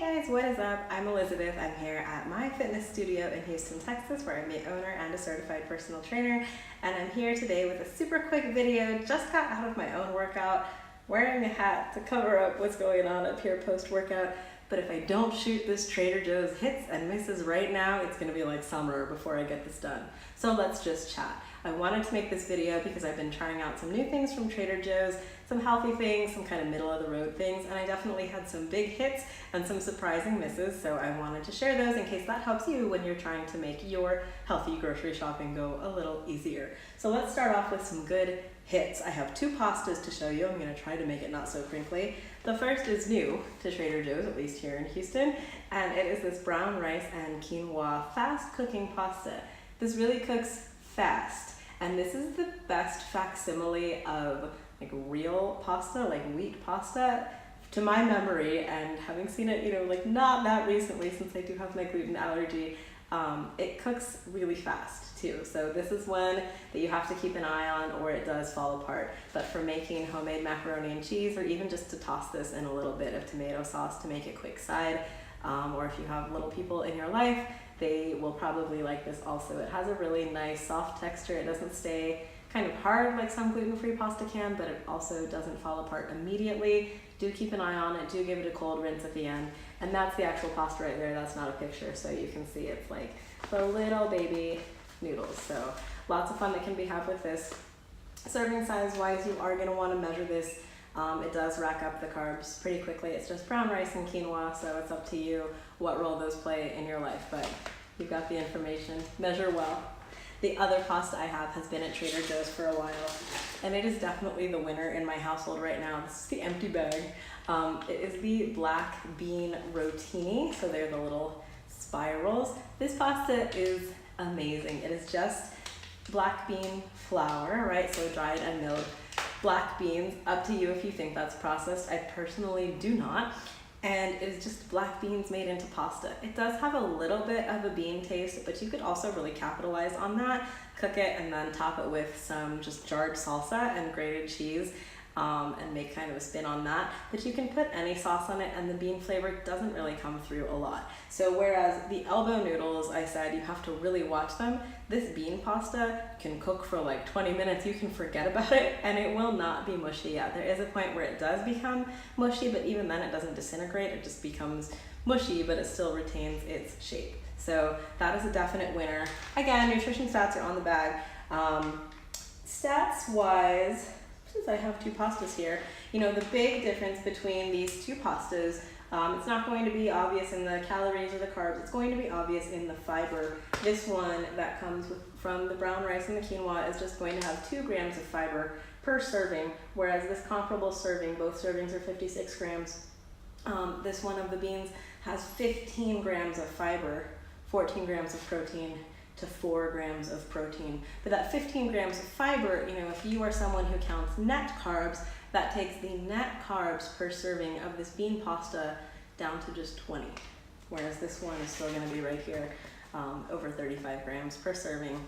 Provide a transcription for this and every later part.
guys, what is up? I'm Elizabeth. I'm here at my fitness studio in Houston, Texas, where I'm the owner and a certified personal trainer. And I'm here today with a super quick video. Just got out of my own workout, wearing a hat to cover up what's going on up here post-workout. But if I don't shoot this Trader Joe's hits and misses right now, it's gonna be like summer before I get this done. So let's just chat. I wanted to make this video because I've been trying out some new things from Trader Joe's, some healthy things, some kind of middle of the road things, and I definitely had some big hits and some surprising misses, so I wanted to share those in case that helps you when you're trying to make your healthy grocery shopping go a little easier. So let's start off with some good hits. I have two pastas to show you. I'm gonna try to make it not so crinkly. The first is new to Trader Joe's, at least here in Houston, and it is this brown rice and quinoa fast cooking pasta. This really cooks fast, and this is the best facsimile of like real pasta, like wheat pasta, to my memory, and having seen it, like not that recently since I do have my gluten allergy. It cooks really fast too. So this is one that you have to keep an eye on or it does fall apart. But for making homemade macaroni and cheese, or even just to toss this in a little bit of tomato sauce to make a quick side, or if you have little people in your life, they will probably like this also. It has a really nice soft texture. It doesn't stay kind of hard like some gluten-free pasta can, but it also doesn't fall apart immediately. Do keep an eye on it. Do give it a cold rinse at the end. And that's the actual pasta right there. That's not a picture, so you can see it's like the little baby noodles. So lots of fun that can be had with this. Serving size wise, you are going to want to measure this. It does rack up the carbs pretty quickly. It's just brown rice and quinoa, so it's up to you what role those play in your life, but you've got the information. Measure well. The other pasta I have has been at Trader Joe's for a while, and it is definitely the winner in my household right now. This is the empty bag. It is the black bean rotini, so they're the little spirals. This pasta is amazing. It is just black bean flour, right? So dried and milled black beans. Up to you if you think that's processed. I personally do not. And it is just black beans made into pasta. It does have a little bit of a bean taste, but you could also really capitalize on that. Cook it and then top it with some just jarred salsa and grated cheese, and make kind of a spin on that. But you can put any sauce on it and the bean flavor doesn't really come through a lot. So whereas the elbow noodles, I said you have to really watch them, this bean pasta can cook for like 20 minutes. You can forget about it and it will not be mushy yet. There is a point where it does become mushy, but even then it doesn't disintegrate. It just becomes mushy, but it still retains its shape. So that is a definite winner. Again, nutrition stats are on the bag. Stats wise, since I have two pastas here, the big difference between these two pastas, it's not going to be obvious in the calories or the carbs. It's going to be obvious in the fiber. This one that comes from the brown rice and the quinoa is just going to have 2 grams of fiber per serving, whereas this comparable serving, both servings are 56 grams. This one of the beans has 15 grams of fiber, 14 grams of protein, to 4 grams of protein. But that 15 grams of fiber, if you are someone who counts net carbs, that takes the net carbs per serving of this bean pasta down to just 20. Whereas this one is still gonna be right here, over 35 grams per serving.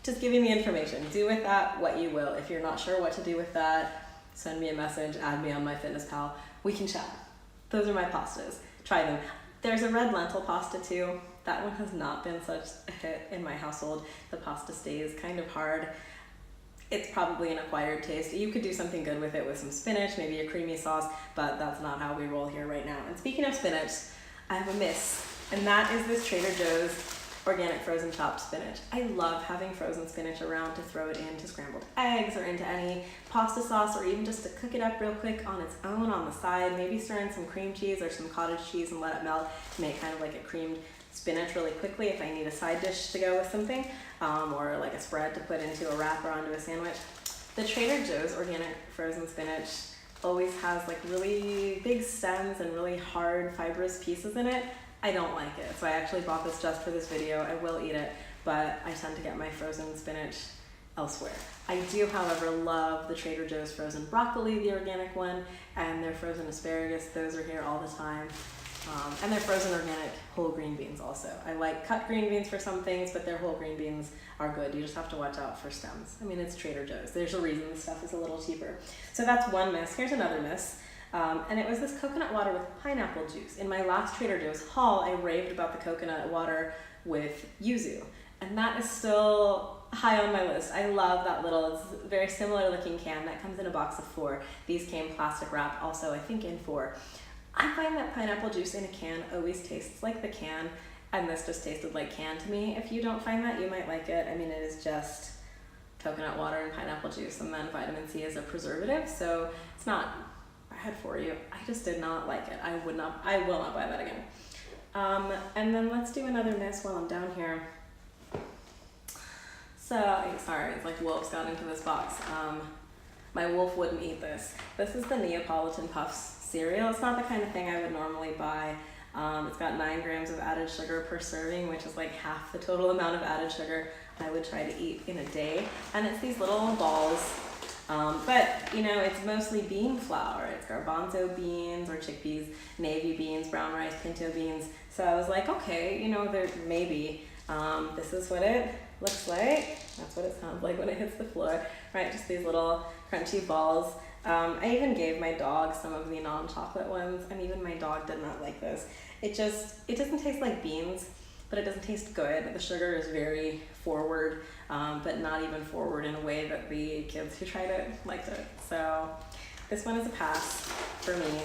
Just giving the information. Do with that what you will. If you're not sure what to do with that, send me a message, add me on MyFitnessPal. We can chat. Those are my pastas. Try them. There's a red lentil pasta too. That one has not been such a hit in my household. The pasta stays kind of hard. It's probably an acquired taste. You could do something good with it with some spinach, maybe a creamy sauce, but that's not how we roll here right now. And speaking of spinach, I have a miss, and that is this Trader Joe's organic frozen chopped spinach. I love having frozen spinach around to throw it into scrambled eggs or into any pasta sauce, or even just to cook it up real quick on its own on the side. Maybe stir in some cream cheese or some cottage cheese and let it melt to make kind of like a creamed spinach really quickly if I need a side dish to go with something, or like a spread to put into a wrap or onto a sandwich. The Trader Joe's organic frozen spinach always has like really big stems and really hard fibrous pieces in it. I don't like it, so I actually bought this just for this video. I will eat it, but I tend to get my frozen spinach elsewhere. I do, however, love the Trader Joe's frozen broccoli, the organic one, and their frozen asparagus. Those are here all the time. And their frozen organic whole green beans also. I like cut green beans for some things, but their whole green beans are good. You just have to watch out for stems. I mean, it's Trader Joe's. There's a reason this stuff is a little cheaper. So that's one miss. Here's another miss. And it was this coconut water with pineapple juice. In my last Trader Joe's haul, I raved about the coconut water with yuzu. And that is still high on my list. I love that little, it's a very similar looking can that comes in a box of 4. These came plastic wrap also, I think, in 4. I find that pineapple juice in a can always tastes like the can, and this just tasted like can to me. If you don't find that, you might like it. I mean, it is just coconut water and pineapple juice, and then vitamin C is a preservative, so it's not bad for you. I just did not like it. I will not buy that again. And then let's do another miss while I'm down here. So, sorry, it's like wolves got into this box. My wolf wouldn't eat this. This is the Neapolitan Puffs cereal. It's not the kind of thing I would normally buy. It's got 9 grams of added sugar per serving, which is like half the total amount of added sugar I would try to eat in a day. And it's these little balls. But, you know, it's mostly bean flour. It's garbanzo beans or chickpeas, navy beans, brown rice, pinto beans. So I was like, okay, you know, maybe this is what it looks like. That's what it sounds like when it hits the floor, right? Just these little crunchy balls. I even gave my dog some of the non-chocolate ones, and even my dog did not like this. It doesn't taste like beans, but it doesn't taste good. The sugar is very forward, but not even forward in a way that the kids who tried it liked it. So this one is a pass for me.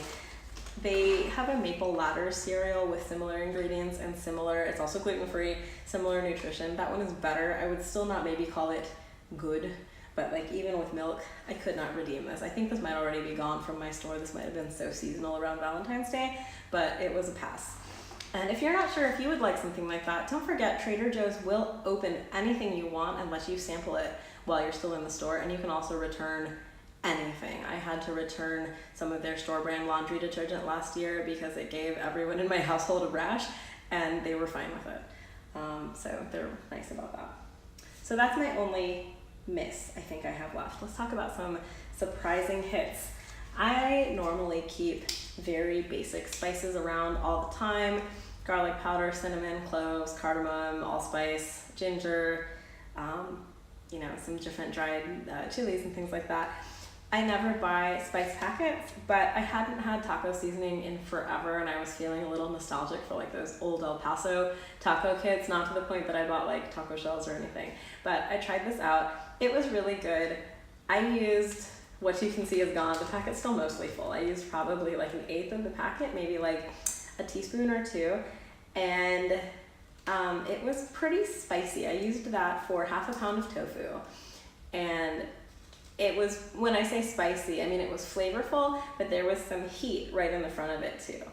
They have a maple ladder cereal with similar ingredients and it's also gluten-free, similar nutrition. That one is better. I would still not maybe call it good, but like even with milk, I could not redeem this. I think this might already be gone from my store. This might have been so seasonal around Valentine's Day, but it was a pass. And if you're not sure if you would like something like that, don't forget Trader Joe's will open anything you want and let you sample it while you're still in the store, and you can also return anything. I had to return some of their store brand laundry detergent last year because it gave everyone in my household a rash, and they were fine with it. So they're nice about that. So that's my only miss I think I have left. Let's talk about some surprising hits. I normally keep very basic spices around all the time. Garlic powder, cinnamon, cloves, cardamom, allspice, ginger, you know, some different dried chilies and things like that. I never buy spice packets, but I hadn't had taco seasoning in forever, and I was feeling a little nostalgic for like those old El Paso taco kits, not to the point that I bought like taco shells or anything, but I tried this out. It was really good. I used, what you can see is gone, the packet's still mostly full. I used probably like 1/8 of the packet, maybe like a teaspoon or 2, and it was pretty spicy. I used that for half a pound of tofu, and it was, when I say spicy, I mean it was flavorful, but there was some heat right in the front of it too.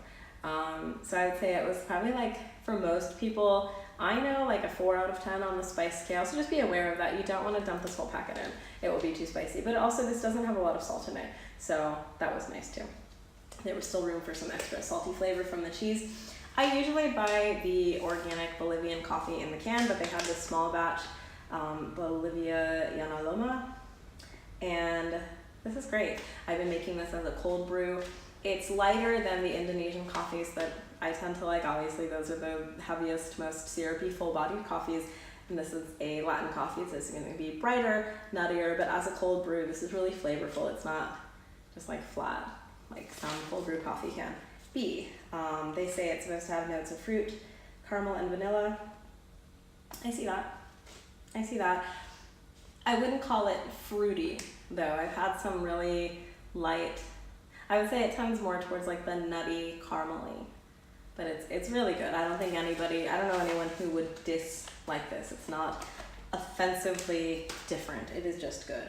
So I would say it was probably like, for most people, I know, like a 4 out of 10 on the spice scale, so just be aware of that. You don't want to dump this whole packet in. It will be too spicy, but also this doesn't have a lot of salt in it, so that was nice too. There was still room for some extra salty flavor from the cheese. I usually buy the organic Bolivian coffee in the can, but they have this small batch, Bolivia Yanaloma, and this is great. I've been making this as a cold brew. It's lighter than the Indonesian coffees that I tend to like. Obviously, those are the heaviest, most syrupy, full-bodied coffees, and this is a Latin coffee, so it's going to be brighter, nuttier, but as a cold brew, this is really flavorful. It's not just like flat, like some cold brew coffee can be. They say it's supposed to have notes of fruit, caramel, and vanilla. I see that. I see that. I wouldn't call it fruity, though. I've had some really light, I would say it tends more towards like the nutty, caramely, but it's really good. I don't know anyone who would dislike this. It's not offensively different. It is just good.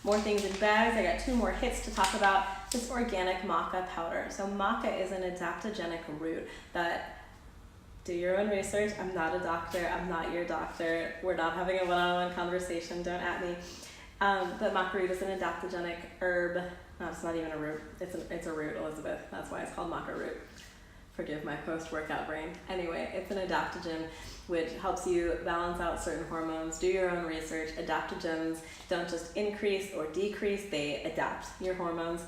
More things in bags. I got 2 more hits to talk about. This organic maca powder. So maca is an adaptogenic root that, do your own research. I'm not a doctor. I'm not your doctor. We're not having a one-on-one conversation. Don't at me. But maca root is an adaptogenic herb. No, it's not even a root. It's a root, Elizabeth. That's why it's called maca root. Forgive my post-workout brain. Anyway, it's an adaptogen which helps you balance out certain hormones. Do your own research. Adaptogens don't just increase or decrease. They adapt your hormones.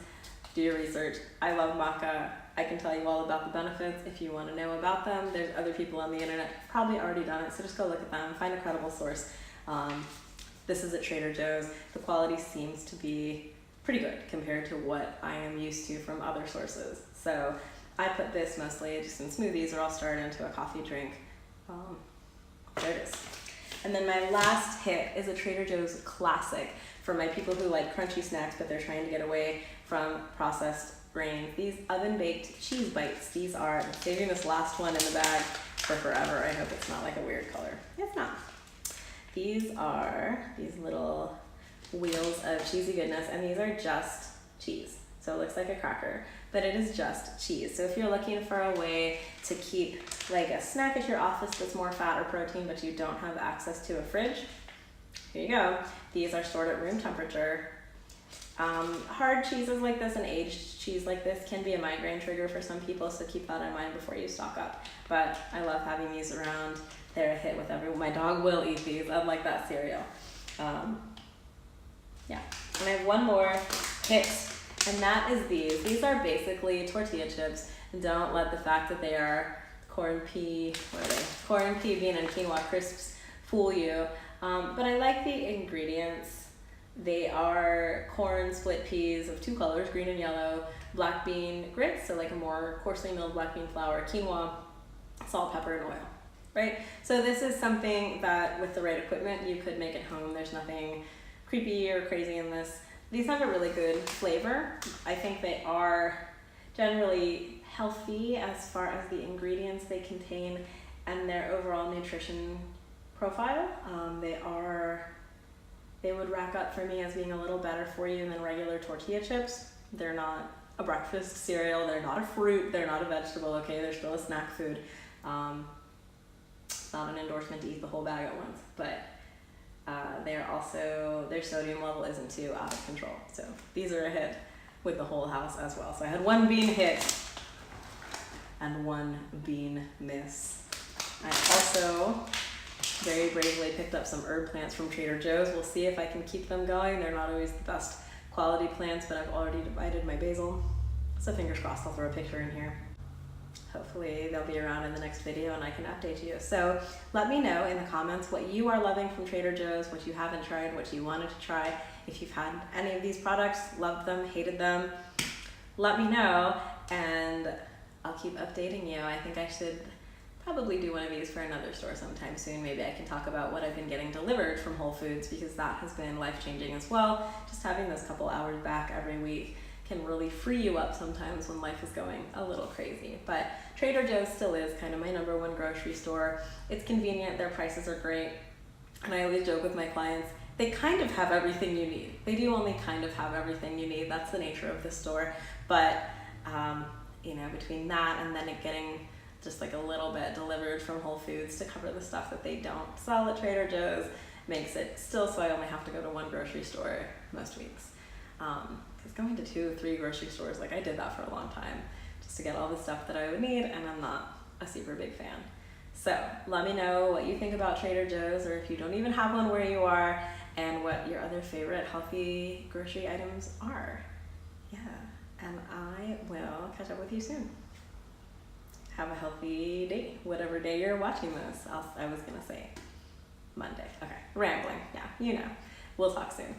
Do your research. I love maca. I can tell you all about the benefits if you want to know about them. There's other people on the internet probably already done it, so just go look at them. Find a credible source. This is at Trader Joe's. The quality seems to be pretty good compared to what I am used to from other sources. So I put this mostly just in smoothies, or I'll stir it into a coffee drink. There it is. And then my last hit is a Trader Joe's classic for my people who like crunchy snacks, but they're trying to get away from processed grains. These oven-baked cheese bites. These are, I'm saving this last one in the bag for forever. I hope it's not like a weird color. It's not. These are these little wheels of cheesy goodness, and these are just cheese. So it looks like a cracker, but it is just cheese. So if you're looking for a way to keep like a snack at your office that's more fat or protein, but you don't have access to a fridge, here you go. These are stored at room temperature. Hard cheeses like this and aged cheese like this can be a migraine trigger for some people, so keep that in mind before you stock up. But I love having these around. They're a hit with everyone. My dog will eat these, unlike that cereal. Yeah, and I have one more hit, and that is these. These are basically tortilla chips. Don't let the fact that they are corn, pea, bean, and quinoa crisps fool you. But I like the ingredients. They are corn split peas of two colors, green and yellow, black bean grits, so like a more coarsely milled black bean flour, quinoa, salt, pepper, and oil, right? So this is something that with the right equipment you could make at home. There's nothing creepy or crazy in this. These have a really good flavor. I think they are generally healthy as far as the ingredients they contain and their overall nutrition profile. They would rack up for me as being a little better for you than regular tortilla chips. They're not a breakfast cereal, they're not a fruit, they're not a vegetable, okay? They're still a snack food. It's not an endorsement to eat the whole bag at once, but their sodium level isn't too out of control. So these are a hit with the whole house as well. So I had one bean hit and one bean miss. I also very bravely picked up some herb plants from Trader Joe's. We'll see if I can keep them going. They're not always the best quality plants, but I've already divided my basil. So fingers crossed, I'll throw a picture in here. Hopefully they'll be around in the next video and I can update you. So let me know in the comments what you are loving from Trader Joe's, what you haven't tried, what you wanted to try. If you've had any of these products, loved them, hated them, let me know and I'll keep updating you. I think I should probably do one of these for another store sometime soon. Maybe I can talk about what I've been getting delivered from Whole Foods, because that has been life-changing as well. Just having those couple hours back every week can really free you up sometimes when life is going a little crazy. But Trader Joe's still is kind of my #1 grocery store. It's convenient, their prices are great, and I always joke with my clients, they kind of have everything you need. They do only kind of have everything you need. That's the nature of the store. But you know, between that and then it getting just like a little bit delivered from Whole Foods to cover the stuff that they don't sell at Trader Joe's makes it still so I only have to go to one grocery store most weeks. Because going to 2 or 3 grocery stores, like I did that for a long time just to get all the stuff that I would need, and I'm not a super big fan. So let me know what you think about Trader Joe's, or if you don't even have one where you are, and what your other favorite healthy grocery items are. Yeah, and I will catch up with you soon. Have a healthy day, whatever day you're watching this. I was gonna say Monday. Okay, rambling, yeah, you know. We'll talk soon.